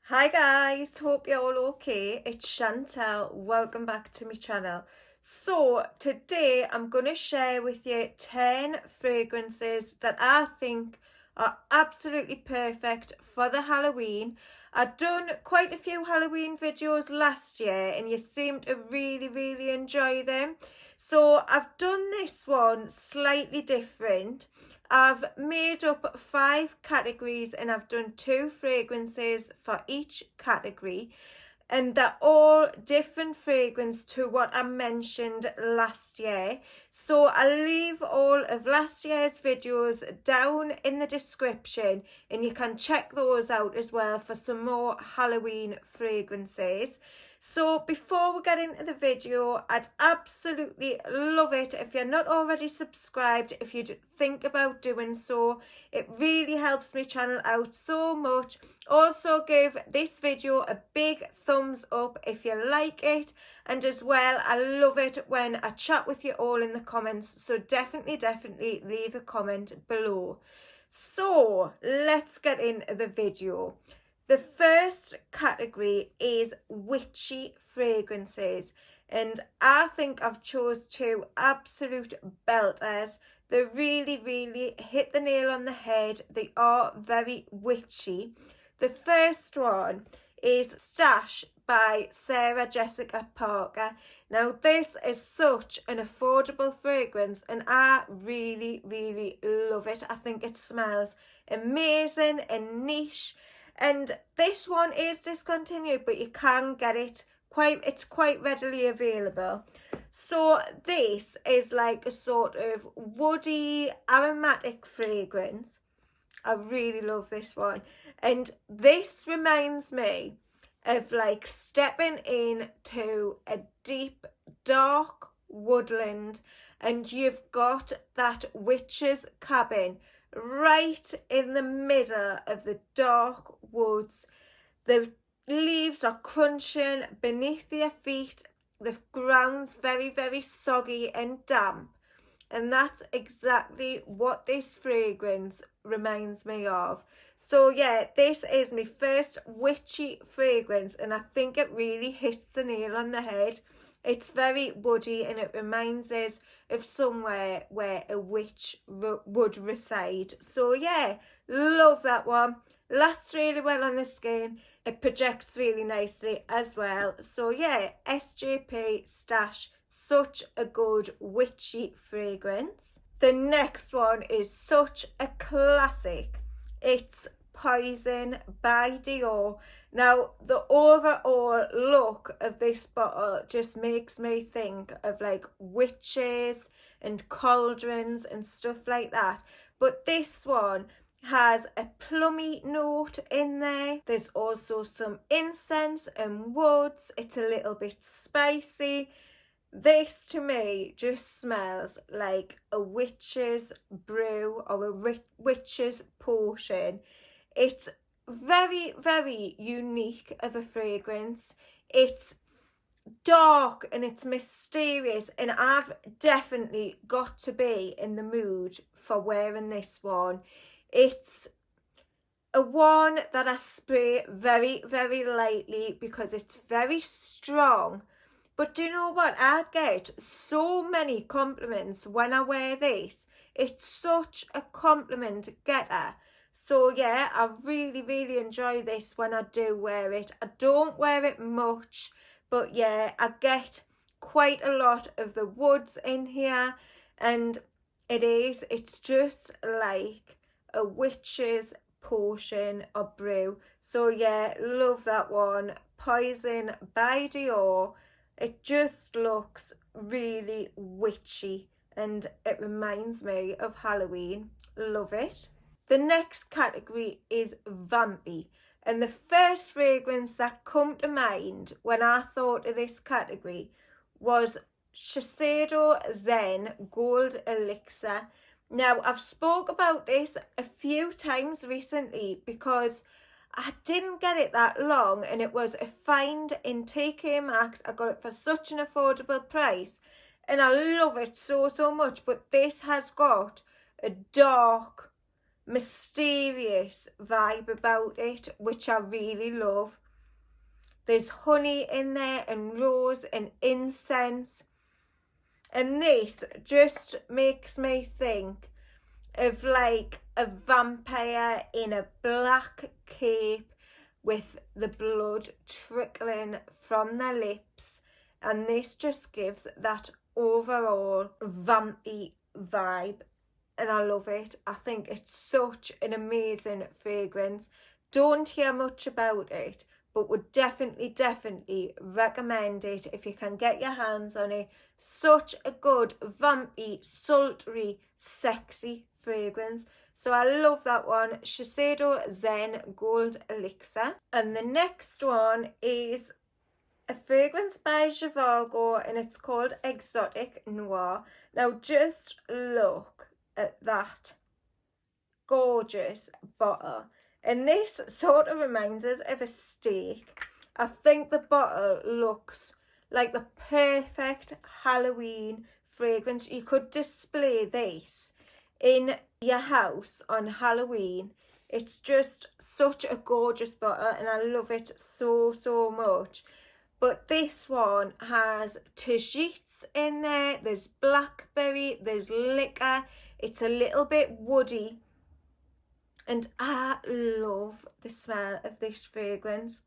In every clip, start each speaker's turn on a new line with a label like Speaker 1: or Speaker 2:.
Speaker 1: Hi guys, hope you're all okay. It's Chantal, welcome back to my channel. So today I'm going to share with you 10 fragrances that I think are absolutely perfect for the Halloween. I've done quite a few Halloween videos last year and you seem to really enjoy them. So I've done this one slightly different. I've made up 5 categories and I've done 2 fragrances for each category, and they're all different fragrance to what I mentioned last year. So I'll leave all of last year's videos down in the description and you can check those out as well for some more Halloween fragrances. So before we get into the video, I'd absolutely love it if you're not already subscribed, if you'd think about doing so. It really helps my channel out so much. Also give this video a big thumbs up if you like it, and as well I love it when I chat with you all in the comments, so definitely leave a comment below. So let's get into the video. The first category is witchy fragrances, and I think I've chose 2 absolute belters. They really hit the nail on the head. They are very witchy. The first one is Stash by Sarah Jessica Parker. Now this is such an affordable fragrance and I really love it. I think it smells amazing and niche. And this one is discontinued, but you can get it it's quite readily available. So this is like a sort of woody aromatic fragrance. I really love this one, and this reminds me of like stepping into a deep dark woodland and you've got that witch's cabin right in the middle of the dark woods. The leaves are crunching beneath your feet. The ground's very soggy and damp. And that's exactly what this fragrance reminds me of. So yeah, this is my first witchy fragrance and I think it really hits the nail on the head. It's very woody and it reminds us of somewhere where a witch would reside. So yeah, love that one. Lasts really well on the skin. It projects really nicely as well. So yeah, SJP Stash, such a good witchy fragrance. The next one is such a classic. It's Poison by Dior. Now the overall look of this bottle just makes me think of like witches and cauldrons and stuff like that, but this one has a plummy note in there. There's also some incense and woods. It's a little bit spicy. This to me just smells like a witch's brew or a witch's potion. It's very unique of a fragrance. It's dark and it's mysterious, and I've definitely got to be in the mood for wearing this one. It's a one that I spray very lightly because it's very strong. But do you know what? I get so many compliments when I wear this. It's such a compliment getter. So yeah, I really enjoy this when I do wear it. I don't wear it much, but yeah, I get quite a lot of the woods in here, and it's just like a witch's potion or brew. So yeah, love that one. Poison by Dior. It just looks really witchy and it reminds me of Halloween. Love it. The next category is Vampy, and the first fragrance that come to mind when I thought of this category was Shiseido Zen Gold Elixir. Now I've spoke about this a few times recently because I didn't get it that long and it was a find in TK Maxx. I got it for such an affordable price and I love it so much, but this has got a dark mysterious vibe about it, which I really love. There's honey in there and rose and incense. And this just makes me think of like a vampire in a black cape with the blood trickling from their lips. And this just gives that overall vampy vibe. And I love it. I think it's such an amazing fragrance. Don't hear much about it, but would definitely recommend it if you can get your hands on it. Such a good vampy, sultry, sexy fragrance. So I love that one. Shiseido Zen Gold Elixir. And the next one is a fragrance by Jivago, and it's called Exotic Noir. Now just look at that gorgeous bottle, and this sort of reminds us of a steak. I think the bottle looks like the perfect Halloween fragrance. You could display this in your house on Halloween. It's just such a gorgeous bottle and I love it so much. But this one has Tajits in there, there's blackberry, there's liquor, it's a little bit woody. And I love the smell of this fragrance.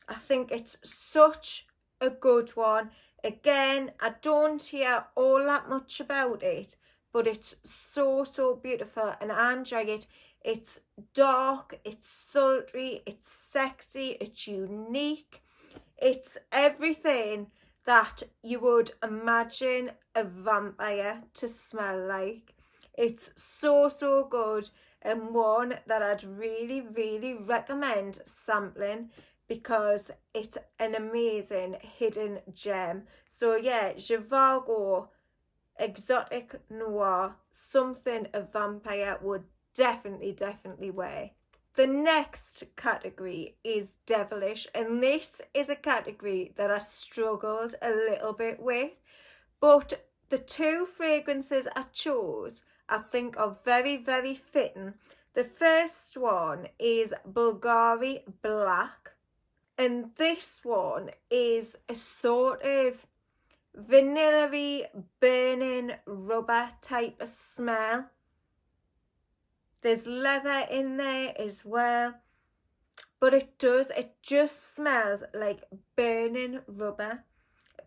Speaker 1: I think it's such a good one. Again, I don't hear all that much about it, but it's so beautiful and I enjoy it. It's dark, it's sultry, it's sexy, it's unique. It's everything that you would imagine a vampire to smell like. It's so good, and one that I'd really recommend sampling because it's an amazing hidden gem. So yeah, Jivago Exotic Noir, something a vampire would definitely wear. The next category is Devilish, and this is a category that I struggled a little bit with, but the two fragrances I chose I think are very fitting. The first one is Bvlgari Black, and this one is a sort of vanilla-y, burning rubber type of smell. There's leather in there as well, but it just smells like burning rubber.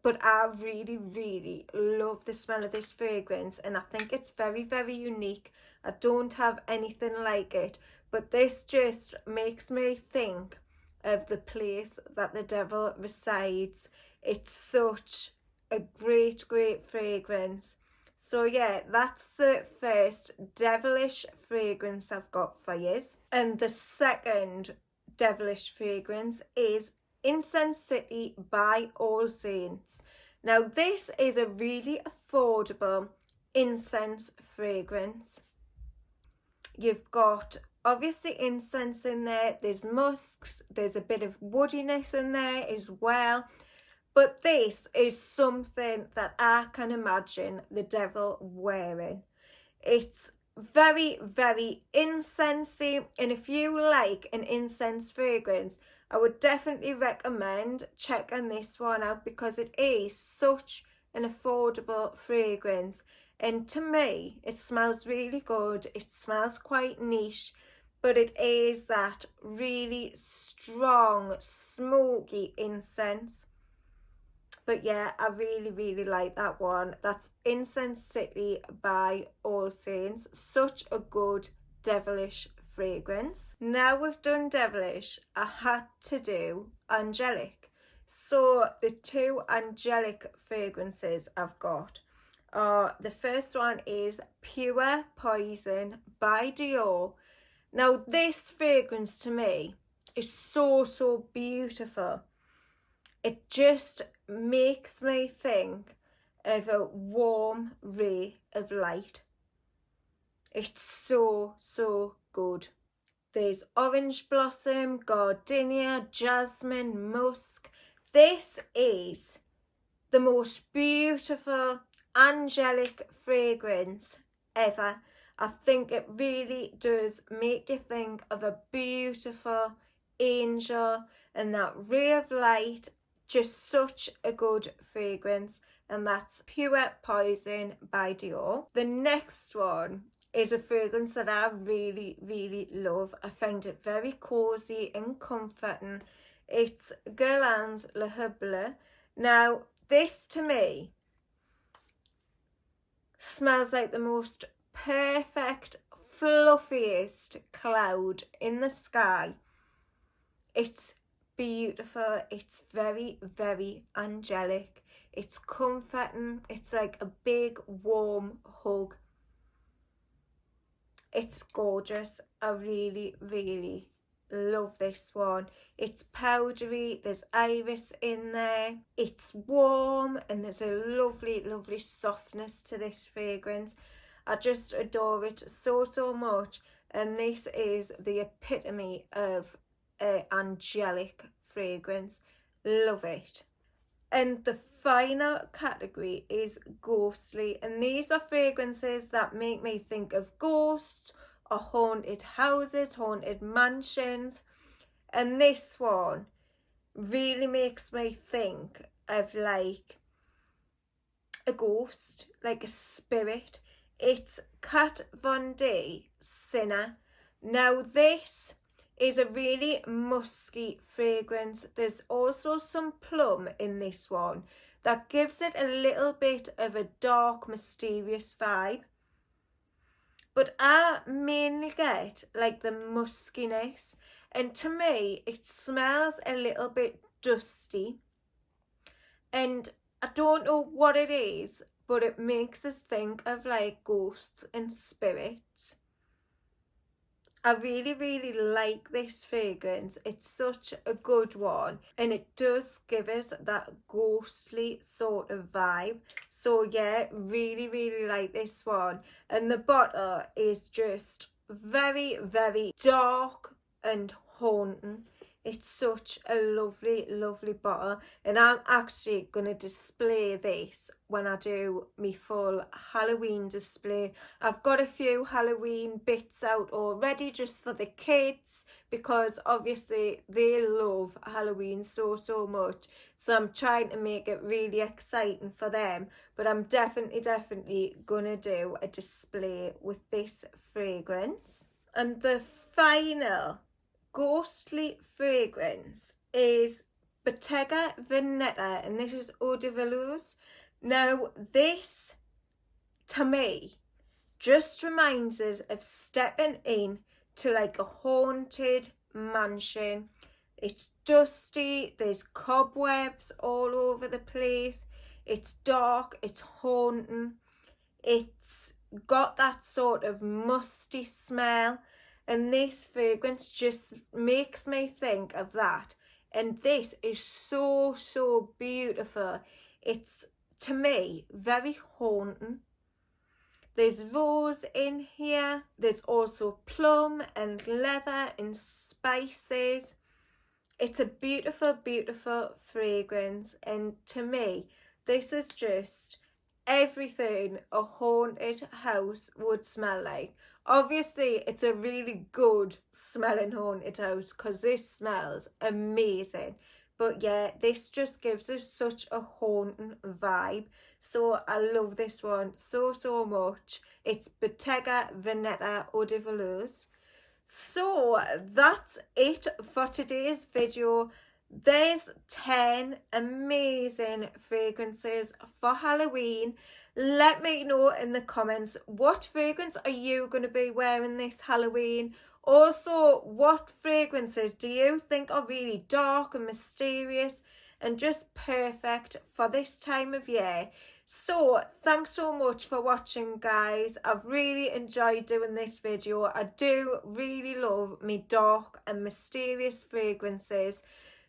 Speaker 1: But I really love the smell of this fragrance, and I think it's very unique. I don't have anything like it, but this just makes me think of the place that the devil resides. It's such a great fragrance. So yeah, that's the first Devilish fragrance I've got for you. And the second Devilish fragrance is Incense City by All Saints. Now this is a really affordable incense fragrance. You've got obviously incense in there, there's musks, there's a bit of woodiness in there as well. But this is something that I can imagine the devil wearing. It's very incensey, and if you like an incense fragrance, I would definitely recommend checking this one out because it is such an affordable fragrance. And to me, it smells really good. It smells quite niche, but it is that really strong, smoky incense. But yeah, I really like that one. That's Incense City by All Saints. Such a good Devilish fragrance. Now we've done Devilish, I had to do Angelic. So the two angelic fragrances I've got are, the first one is Pure Poison by Dior. Now this fragrance to me is so beautiful. It just makes me think of a warm ray of light. It's so good. There's orange blossom, gardenia, jasmine, musk. This is the most beautiful angelic fragrance ever. I think it really does make you think of a beautiful angel and that ray of light. Just such a good fragrance, and that's Pure Poison by Dior. The next one is a fragrance that I really, really love. I find it very cozy and comforting. It's Guerlain's Le Hubbel. Now, this to me smells like the most perfect, fluffiest cloud in the sky. It's beautiful. It's very, very angelic. It's comforting. It's like a big, warm hug. It's gorgeous. I really, really love this one. It's powdery, there's iris in there, it's warm, and there's a lovely, lovely softness to this fragrance. I just adore it so, so much, and this is the epitome of an angelic fragrance. Love it. And the final category is ghostly, and these are fragrances that make me think of ghosts or haunted houses, haunted mansions. And this one really makes me think of like a ghost, like a spirit. It's Kat Von D Sinner. Now this is a really musky fragrance. There's also some plum in this one that gives it a little bit of a dark, mysterious vibe. But I mainly get like the muskiness, and to me it smells a little bit dusty, and I don't know what it is, but it makes us think of like ghosts and spirits. I really, really like this fragrance. It's such a good one, and it does give us that ghostly sort of vibe. So yeah, really, really like this one. And the bottle is just very, very dark and haunting. It's such a lovely, lovely bottle, and I'm actually going to display this when I do my full Halloween display. I've got a few Halloween bits out already just for the kids, because obviously they love Halloween so, so much. So I'm trying to make it really exciting for them, but I'm definitely going to do a display with this fragrance. And the final ghostly fragrance is Bottega Veneta, and this is Eau de Velours. Now this to me just reminds us of stepping in to like a haunted mansion. It's dusty, there's cobwebs all over the place, it's dark, it's haunting, it's got that sort of musty smell. And this fragrance just makes me think of that. And this is so, so beautiful. It's, to me, very haunting. There's rose in here. There's also plum and leather and spices. It's a beautiful, beautiful fragrance. And to me, this is just everything a haunted house would smell like. Obviously it's a really good smelling haunted house because this smells amazing, but yeah, this just gives us such a haunting vibe. So I love this one so, so much. It's Bottega Veneta Eau de Velours. So that's it for today's video. There's 10 amazing fragrances for Halloween. Let me know in the comments, what fragrance are you going to be wearing this Halloween? Also, what fragrances do you think are really dark and mysterious and just perfect for this time of year? So thanks so much for watching, guys. I've really enjoyed doing this video. I do really love me dark and mysterious fragrances.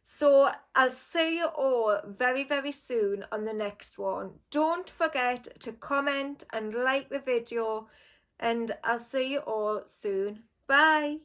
Speaker 1: So I'll see you all very, very soon on the next one. Don't forget to comment and like the video, and I'll see you all soon. Bye.